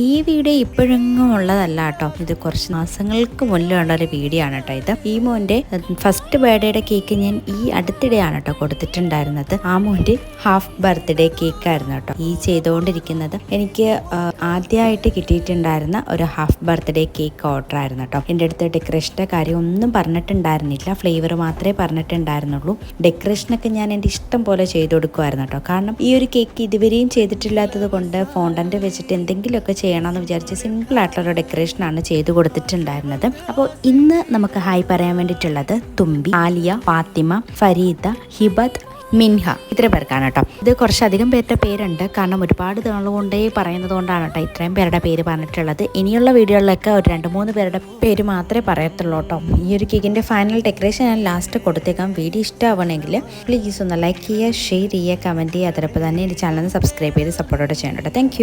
ഈ വീഡിയോ ഇപ്പോഴെങ്ങും ഉള്ളതല്ല കേട്ടോ, ഇത് കുറച്ച് മാസങ്ങൾക്ക് മുന്നിലുള്ള ഒരു വീഡിയോ ആണ് കേട്ടോ. ഇത് ഈ മോൻ്റെ ഫസ്റ്റ് ബർത്ത്ഡേയുടെ കേക്ക് ഞാൻ ഈ അടുത്തിടെയാണ് കേട്ടോ കൊടുത്തിട്ടുണ്ടായിരുന്നത്. ആ മോൻ്റെ ഹാഫ് ബർത്ത്ഡേ കേക്കായിരുന്നു കേട്ടോ ഈ ചെയ്തുകൊണ്ടിരിക്കുന്നത്. എനിക്ക് ആദ്യമായിട്ട് കിട്ടിയിട്ടുണ്ടായിരുന്ന ഒരു ഹാഫ് ബർത്ത്ഡേ കേക്ക് ഓർഡർ ആയിരുന്നു കേട്ടോ. എൻ്റെ അടുത്ത് ഡെക്കറേഷൻ്റെ കാര്യം ഒന്നും പറഞ്ഞിട്ടുണ്ടായിരുന്നില്ല, ഫ്ലേവർ മാത്രമേ പറഞ്ഞിട്ടുണ്ടായിരുന്നുള്ളൂ. ഡെക്കറേഷനൊക്കെ ഞാൻ എൻ്റെ ഇഷ്ടം പോലെ ചെയ്തു കൊടുക്കുമായിരുന്നു കേട്ടോ. കാരണം ഈ ഒരു കേക്ക് ഇതുവരെയും ചെയ്തിട്ടില്ലാത്തത് കൊണ്ട് ഫോണ്ടൻ്റ് വെച്ചിട്ട് എന്തെങ്കിലുമൊക്കെ ചെയ്യണമെന്ന് വിചാരിച്ച് സിമ്പിളായിട്ടുള്ള ഡെക്കറേഷനാണ് ചെയ്തു കൊടുത്തിട്ടുണ്ടായിരുന്നത്. അപ്പോൾ ഇന്ന് നമുക്ക് ഹായ് പറയാൻ വേണ്ടിയിട്ടുള്ളത് തുമ്പി, ആലിയ, ഫാത്തിമ, ഫരീദ, ഹിബത്ത്, മിൻഹ, ഇത്രയും പേർക്കാണ് കേട്ടോ. ഇത് കുറച്ചധികം പേരുടെ പേരുണ്ട്, കാരണം ഒരുപാട് നാളുകൊണ്ടേ പറയുന്നത് കൊണ്ടാണ് കേട്ടോ ഇത്രയും പേരുടെ പേര് പറഞ്ഞിട്ടുള്ളത്. ഇനിയുള്ള വീഡിയോകളിലൊക്കെ ഒരു 2-3 പേരുടെ പേര് മാത്രമേ പറയത്തുള്ളൂ കേട്ടോ. ഈ ഒരു കേക്കിൻ്റെ ഫൈനൽ ഡെക്കറേഷൻ ഞാൻ ലാസ്റ്റ് കൊടുത്തേക്കാം. വീഡിയോ ഇഷ്ടമാവണമെങ്കിൽ പ്ലീസ് ഒന്ന് ലൈക്ക് ചെയ്യുക, ഷെയർ ചെയ്യുക, കമൻറ്റ് ചെയ്യുക. അതോടൊപ്പം തന്നെ എൻ്റെ ചാനൽ സബ്സ്ക്രൈബ് ചെയ്ത് സപ്പോർട്ടോടെ ചെയ്യണം കേട്ടോ. താങ്ക്